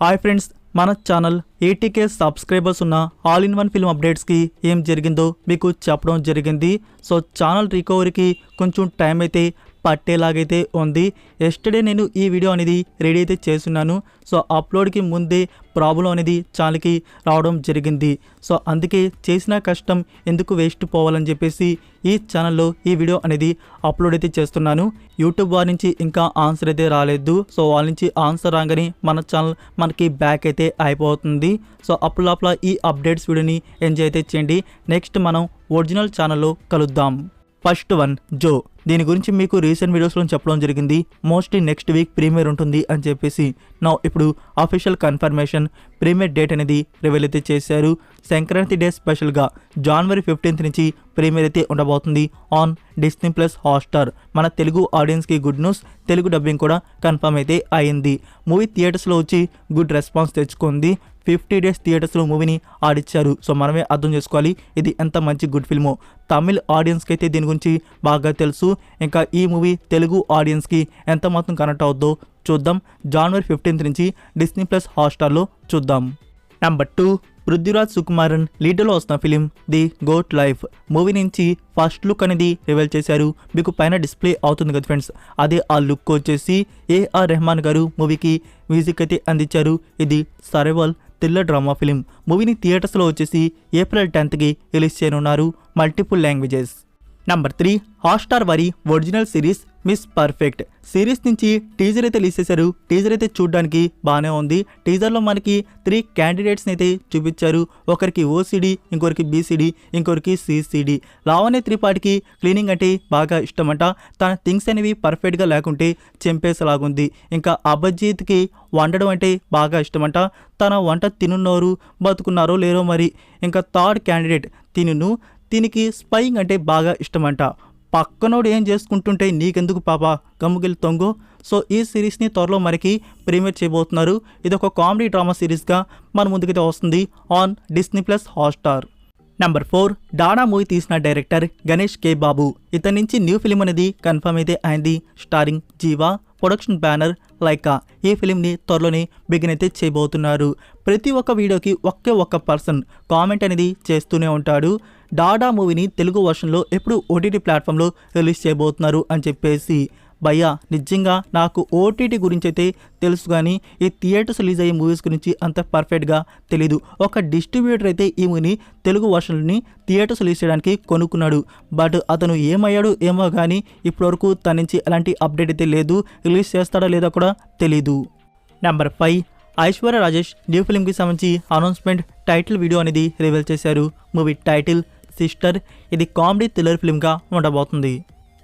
Hi friends, మన channel 80K subscribers ఉన్న all in one film అప్డేట్స్కి ఏం జరిగిందో మీకు చెప్పడం జరిగింది. సో ఛానల్ రికవరీకి కొంచెం టైం అయితే పట్టేలాగైతే ఉంది. ఎస్టర్డే నేను ఈ వీడియో అనేది రెడీ అయితే చేస్తున్నాను. సో అప్లోడ్కి ముందే ప్రాబ్లం అనేది ఛానల్కి రావడం జరిగింది. సో అందుకే చేసిన కష్టం ఎందుకు వేస్ట్ పోవాలని చెప్పేసి ఈ ఛానల్లో ఈ వీడియో అనేది అప్లోడ్ అయితే చేస్తున్నాను. యూట్యూబ్ వారి నుంచి ఇంకా ఆన్సర్ అయితే రాలేదు. సో వాళ్ళ నుంచి ఆన్సర్ రాగానే మన ఛానల్ మనకి బ్యాక్ అయితే అయిపోతుంది. సో అప్పులోపల ఈ అప్డేట్స్ వీడియోని ఎంజాయ్ అయితే చేయండి. నెక్స్ట్ మనం ఒరిజినల్ ఛానల్లో కలుద్దాం. ఫస్ట్ వన్ జో. దీని గురించి మీకు రీసెంట్ వీడియోస్లో చెప్పడం జరిగింది. మోస్ట్లీ నెక్స్ట్ వీక్ ప్రీమియర్ ఉంటుంది అని చెప్పేసి. నా ఇప్పుడు అఫీషియల్ కన్ఫర్మేషన్ ప్రీమియర్ డేట్ అనేది రివీల్ అయితే చేశారు. సంక్రాంతి డే స్పెషల్గా January 15th నుంచి ప్రీమియర్ అయితే ఉండబోతుంది ఆన్ Disney+ హాట్‌స్టార్. మన తెలుగు ఆడియన్స్కి గుడ్ న్యూస్, తెలుగు డబ్బింగ్ కూడా కన్ఫర్మ్ అయితే అయింది. మూవీ థియేటర్స్లో వచ్చి గుడ్ రెస్పాన్స్ తెచ్చుకుంది. 50 days థియేటర్స్లో మూవీని ఆడిచ్చారు. సో మనమే అర్థం చేసుకోవాలి ఇది ఎంత మంచి గుడ్ ఫిల్మో. తమిళ్ ఆడియన్స్కి అయితే దీని గురించి బాగా తెలుసు. ఇంకా ఈ మూవీ తెలుగు ఆడియన్స్కి ఎంత మాత్రం కనెక్ట్ అవుద్దో చూద్దాం. January 15th నుంచి Disney+ హాట్‌స్టార్లో చూద్దాం. నెంబర్ 2, పృథ్వీరాజ్ సుకుమారన్ లీడర్లో వస్తున్న film the goat life movie నుంచి ఫస్ట్ లుక్ అనేది రివీల్ చేశారు. మీకు పైన డిస్ప్లే అవుతుంది కదా ఫ్రెండ్స్, అదే ఆ లుక్ వచ్చేసి AR రెహమాన్ గారు మూవీకి మ్యూజిక్ అయితే అందించారు. ఇది సర్వైవల్ థ్రిల్లర్ డ్రామా ఫిలిం. మూవీని థియేటర్స్లో వచ్చేసి April 10th రిలీజ్ చేయనున్నారు. Multiple languages. నెంబర్ 3, హాట్‌స్టార్ వారి original series miss perfect series నుంచి టీజర్ అయితే రిలీజ్ చేశారు. టీజర్ అయితే చూడడానికి బాగానే ఉంది. టీజర్లో మనకి 3 క్యాండిడేట్స్ని అయితే చూపించారు. ఒకరికి OCD, ఇంకొకరికి BCD, ఇంకొకరికి CCD. లావణ్య త్రిపాఠికి క్లీనింగ్ అంటే బాగా ఇష్టమంట. తన థింగ్స్ అనేవి పర్ఫెక్ట్గా లేకుంటే చెంపేసేలాగుంది. ఇంకా అభిజిత్కి వండడం అంటే బాగా ఇష్టమంట. తన వంట తినున్నోరు బతుకున్నారో లేరో మరి. ఇంకా థర్డ్ క్యాండిడేట్ దీనికి స్పైయింగ్ అంటే బాగా ఇష్టమంట. పక్కనోడు ఏం చేసుకుంటుంటే నీకెందుకు పాప, గమ్ముకెళ్ళి తొంగు. సో ఈ సిరీస్ని త్వరలో మనకి ప్రీమియర్ చేయబోతున్నారు. ఇది ఒక కామెడీ డ్రామా సిరీస్గా మన ముందుకైతే వస్తుంది on Disney+ Hotstar. Number 4, Dana movie తీసిన డైరెక్టర్ గణేష్ K. బాబు. ఇతని నుంచి న్యూ ఫిలిం అనేది కన్ఫర్మ్ అయితే అయింది. స్టారింగ్ జీవా, ప్రొడక్షన్ బ్యానర్ లైకా. ఈ ఫిలింని త్వరలోనే బిగిన్ అయితే చేయబోతున్నారు. ప్రతి ఒక్క వీడియోకి ఒక్క పర్సన్ కామెంట్ అనేది చేస్తూనే ఉంటాడు. డాడా మూవీని తెలుగు వర్షన్లో ఎప్పుడు OTT ప్లాట్ఫామ్లో రిలీజ్ చేయబోతున్నారు అని చెప్పేసి. భయ్యా నిజంగా నాకు OTT గురించి అయితే తెలుసు, కానీ ఈ థియేటర్స్ రిలీజ్ అయ్యే మూవీస్ గురించి అంత పర్ఫెక్ట్గా తెలీదు. ఒక డిస్ట్రిబ్యూటర్ అయితే ఈ మూవీని తెలుగు వర్షన్ని థియేటర్స్ రిలీజ్ చేయడానికి కొనుక్కున్నాడు. బట్ అతను ఏమయ్యాడు ఏమో కానీ ఇప్పటివరకు తన నుంచి ఎలాంటి అప్డేట్ అయితే లేదు. రిలీజ్ చేస్తాడో లేదో కూడా తెలీదు. నెంబర్ 5, ఐశ్వర్య రాజేష్ న్యూ ఫిలింకి సంబంధించి అనౌన్స్మెంట్ టైటిల్ వీడియో అనేది రివీల్ చేశారు. Movie title sister. ఇది కామెడీ థ్రిల్లర్ ఫిల్మ్గా ఉండబోతుంది.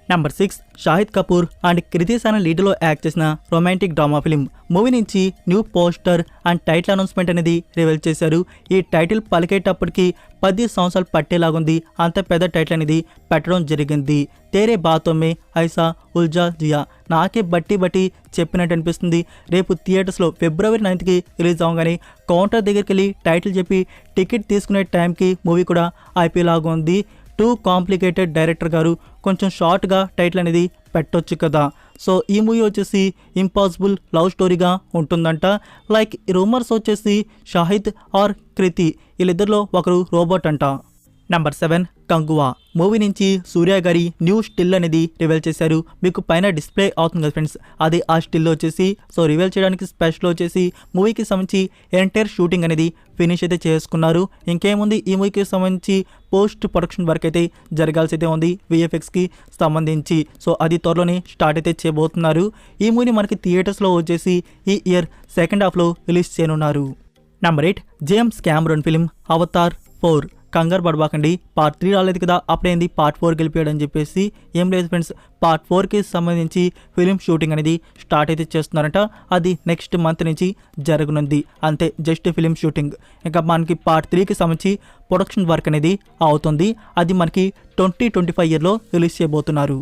నెంబర్ 6, షాహిద్ కపూర్ అండ్ కృతి సనన్ లీడ్లో యాక్ట్ చేసిన రొమాంటిక్ డ్రామా ఫిలిం మూవీ నుంచి new poster and title announcement అనేది రివీల్ చేశారు. ఈ టైటిల్ పలికేటప్పటికి 10 సంవత్సరాలు పట్టేలాగుంది. అంత పెద్ద టైటిల్ అనేది పెట్టడం జరిగింది. తేరే బాతోమే ఐసా ఉల్జా జియా. నాకే బట్టి చెప్పినట్టు అనిపిస్తుంది. రేపు థియేటర్స్లో February 9th రిలీజ్ అవ్వగానే కౌంటర్ దగ్గరికి వెళ్ళి టైటిల్ చెప్పి టికెట్ తీసుకునే టైంకి మూవీ కూడా అయిపోయేలాగా ఉంది. టూ కాంప్లికేటెడ్ డైరెక్టర్ గారు కొంచెం షార్ట్గా టైటిల్ అనేది పెట్టొచ్చు కదా. సో ఈ మూవీ వచ్చేసి ఇంపాసిబుల్ లవ్ స్టోరీగా ఉంటుందంట. లైక్ రూమర్స్ వచ్చేసి షాహిద్ ఆర్ కృతి వీళ్ళిద్దరిలో ఒకరు రోబోట్ అంట. నెంబర్ 7, కంగువా మూవీ నుంచి సూర్య గారి న్యూ స్టిల్ అనేది రివీల్ చేశారు. మీకు పైన డిస్ప్లే అవుతుంది కదా ఫ్రెండ్స్, అది ఆ స్టిల్ వచ్చేసి. సో రివీల్ చేయడానికి స్పెషల్ వచ్చేసి మూవీకి సంబంధించి ఎంటైర్ షూటింగ్ అనేది ఫినిష్ అయితే చేసుకున్నారు. ఇంకేముంది, ఈ మూవీకి సంబంధించి పోస్ట్ ప్రొడక్షన్ వర్క్ అయితే జరగాల్సి అయితే ఉంది VFXకి సంబంధించి. సో అది త్వరలోనే స్టార్ట్ అయితే చేయబోతున్నారు. ఈ మూవీని మనకి థియేటర్స్లో వచ్చేసి ఈ ఇయర్ సెకండ్ హాఫ్లో రిలీజ్ చేయనున్నారు. Number 8, James Cameron film Avatar 4. కంగారు పడబాకండి, పార్ట్ 3 రాలేదు కదా అప్పుడేంది పార్ట్ 4 గెలిపాడు అని చెప్పేసి. ఏం లేదు ఫ్రెండ్స్, పార్ట్ 4కి సంబంధించి ఫిలిం షూటింగ్ అనేది స్టార్ట్ అయితే చేస్తున్నారంట. అది నెక్స్ట్ మంత్ నుంచి జరగనుంది. అంతే, జస్ట్ ఫిలిం షూటింగ్. ఇంకా మనకి పార్ట్ 3కి సంబంధించి ప్రొడక్షన్ వర్క్ అనేది అవుతుంది. అది మనకి 2025 రిలీజ్ చేయబోతున్నారు.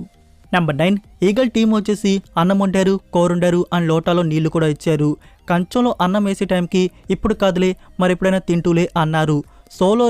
నెంబర్ 9, ఈగల్ టీం వచ్చేసి అన్నం వండారు, కూరుండారు అండ్ లోటాలో నీళ్లు కూడా ఇచ్చారు. కంచంలో అన్నం వేసే టైంకి ఇప్పుడు కాదులే మరి ఎప్పుడైనా తింటూలే అన్నారు. సోలో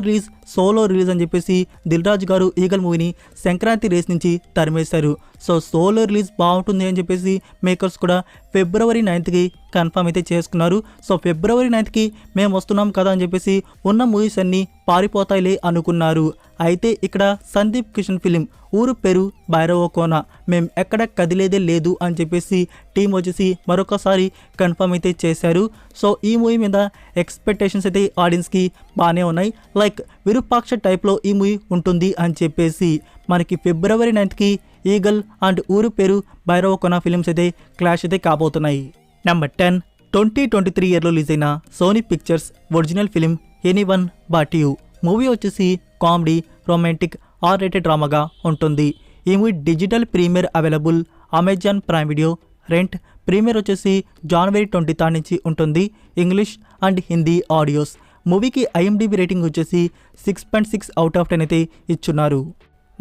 రిలీజ్ అని చెప్పేసి దిల్ రాజు గారు ఈగల్ మూవీని సంక్రాంతి రేస్ నుంచి తరిమేశారు. సో సోలో రిలీజ్ బాగుంటుంది అని చెప్పేసి మేకర్స్ కూడా ఫిబ్రవరి 9th కన్ఫర్మ్ అయితే చేసుకున్నారు. సో ఫిబ్రవరి 9th మేము వస్తున్నాం కదా అని చెప్పేసి ఉన్న మూవీస్ అన్నీ పారిపోతాయిలే అనుకున్నారు. అయితే ఇక్కడ సందీప్ కిషన్ ఫిలిం ఊరు పేరు భైరవ కోన, మేము ఎక్కడ కదిలేదే లేదు అని చెప్పేసి టీం వచ్చేసి మరొకసారి కన్ఫర్మ్ అయితే చేశారు. సో ఈ మూవీ మీద ఎక్స్పెక్టేషన్స్ అయితే ఆడియన్స్కి బాగానే ఉన్నాయి. లైక్ విరూపాక్ష టైప్లో ఈ మూవీ ఉంటుంది అని చెప్పేసి మనకి ఫిబ్రవరి 9th eagle and Ooru Peru Bhairava Kona films అయితే క్లాష్ అయితే కాబోతున్నాయి. నెంబర్ 10 2023 ఇయర్లో రిలీజ్ అయిన Sony Pictures original film anyone but you. Movie వచ్చేసి కామెడీ, రొమాంటిక్, R-rated డ్రామాగా ఉంటుంది. ఈ movie digital premiere available Amazon Prime Video, rent. Premiere వచ్చేసి జనవరి 23 నుంచి ఉంటుంది. English and Hindi audios. మూవీకి IMDb రేటింగ్ వచ్చేసి 6.6 అవుట్ ఆఫ్ 10 అయితే ఇచ్చున్నారు.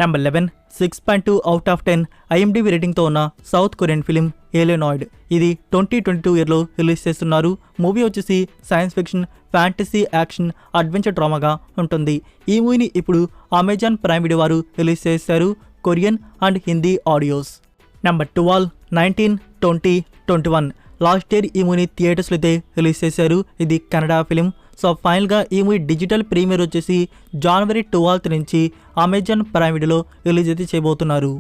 నెంబర్ 11 6.2 అవుట్ ఆఫ్ 10 IMDb రేటింగ్తో ఉన్న సౌత్ కొరియన్ ఫిలిం ఏలియనాయిడ్. ఇది 2022 ఇయర్లో రిలీజ్ చేస్తున్నారు. మూవీ వచ్చేసి science fiction, fantasy, action, adventure డ్రామాగా ఉంటుంది. ఈ మూవీని ఇప్పుడు అమెజాన్ ప్రైమ్ వీడియో వారు రిలీజ్ చేశారు, Korean and Hindi audios. Number 12 19 20 21 last year ఈ మూవీని థియేటర్స్లో అయితే రిలీజ్ చేశారు. ఇది కన్నడ ఫిలిం. సో ఫైనల్గా ఈ మూవీ డిజిటల్ ప్రీమియర్ వచ్చేసి జనవరి 12 నుంచి అమెజాన్ ప్రైమ్ వీడియోలో రిలీజ్ అయితే చేయబోతున్నారు.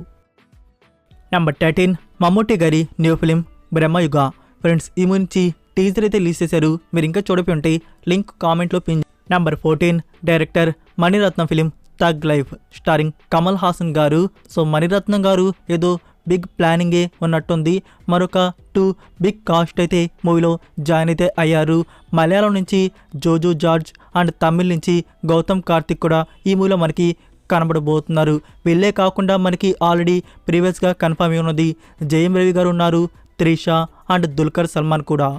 నెంబర్ 13 మమ్ముట్టి గారి న్యూ ఫిలిం బ్రహ్మయుగ. ఫ్రెండ్స్ ఈ మూవీ నుంచి టీజర్ అయితే రిలీజ్ చేశారు. మీరు ఇంకా చూడపోయి ఉంటే లింక్ కామెంట్లో pin. Number 14 director Mani Ratnam film thug life starring Kamal Haasan గారు. సో మణిరత్నం గారు ఏదో బిగ్ ప్లానింగే ఉన్నట్టుంది. మరొక 2 బిగ్ కాస్ట్ అయితే మూవీలో జాయిన్ అయితే అయ్యారు. మలయాళం నుంచి జోజో జార్జ్ అండ్ తమిళ్ నుంచి గౌతమ్ కార్తిక్ కూడా ఈ మూవీలో మనకి కనబడబోతున్నారు. వీళ్ళే కాకుండా మనకి ఆల్రెడీ ప్రీవియస్గా కన్ఫర్మ్ అయి ఉన్నది జయం రవి గారు ఉన్నారు, త్రిష అండ్ దుల్కర్ సల్మాన్ కూడా.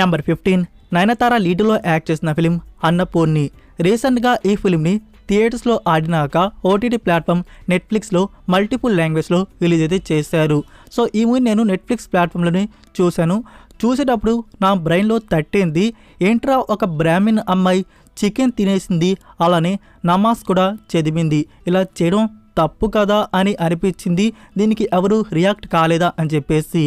నెంబర్ 15 నయనతార లీడ్లో యాక్ట్ చేసిన ఫిలిం అన్నపూర్ణి. రీసెంట్గా ఈ ఫిలింని థియేటర్స్లో ఆడినాక OTT ప్లాట్ఫామ్ నెట్ఫ్లిక్స్లో మల్టిపుల్ లాంగ్వేజ్లో రిలీజ్ అయితే చేశారు. సో ఈ మూవీ నేను నెట్ఫ్లిక్స్ ప్లాట్ఫామ్లోనే చూశాను. చూసేటప్పుడు నా బ్రెయిన్లో తట్టింది, ఏంట్రా ఒక బ్రాహ్మిన్ అమ్మాయి చికెన్ తినేసింది, అలానే నమాజ్ కూడా చదివింది, ఇలా చేయడం తప్పు కదా అని అనిపించింది. దీనికి ఎవరు రియాక్ట్ కాలేదా అని చెప్పేసి.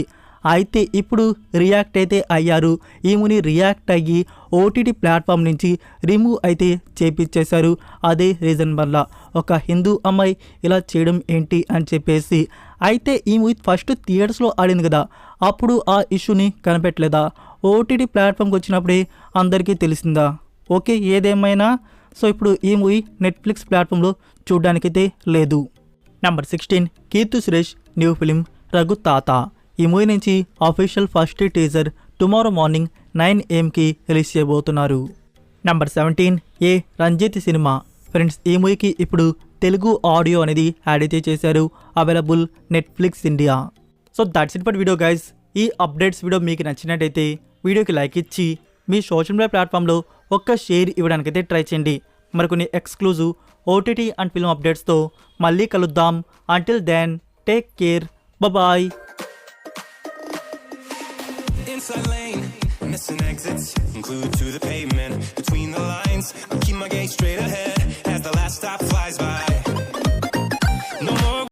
అయితే ఇప్పుడు రియాక్ట్ అయితే అయ్యారు. ఈ మూవీని రియాక్ట్ అయ్యి OTT ప్లాట్ఫామ్ నుంచి రిమూవ్ అయితే చేపించేశారు. అదే రీజన్ వల్ల ఒక హిందూ అమ్మాయి ఇలా చేయడం ఏంటి అని చెప్పేసి. అయితే ఈ మూవీ ఫస్ట్ థియేటర్స్లో ఆడింది కదా, అప్పుడు ఆ ఇష్యూని కనిపెట్టలేదా? OTT ప్లాట్ఫామ్కి వచ్చినప్పుడే అందరికీ తెలిసిందా? ఓకే, ఏదేమైనా సో ఇప్పుడు ఈ మూవీ నెట్ఫ్లిక్స్ ప్లాట్ఫామ్లో చూడడానికైతే లేదు. Number 16 Keerthy Suresh new film Raghu తాత. ఈ మూవీ నుంచి official first teaser tomorrow morning 9 AM release చేయబోతున్నారు. నెంబర్ 17 ఏ రంజిత్ సినిమా. ఫ్రెండ్స్ ఈ మూవీకి ఇప్పుడు తెలుగు ఆడియో అనేది యాడ్ అయితే చేశారు, available Netflix India. So that's it for video guys. ఈ అప్డేట్స్ వీడియో మీకు నచ్చినట్టయితే వీడియోకి లైక్ ఇచ్చి మీ సోషల్ మీడియా ప్లాట్ఫామ్లో ఒక్క షేర్ ఇవ్వడానికైతే ట్రై చేయండి. మరికొన్ని ఎక్స్క్లూజివ్ OTT అండ్ ఫిల్మ్ అప్డేట్స్తో మళ్ళీ కలుద్దాం. Until then take care, bye. Inside lane, missing exits, glued to the pavement. Between the lines, I keep my gaze straight ahead as the last stop flies by. No more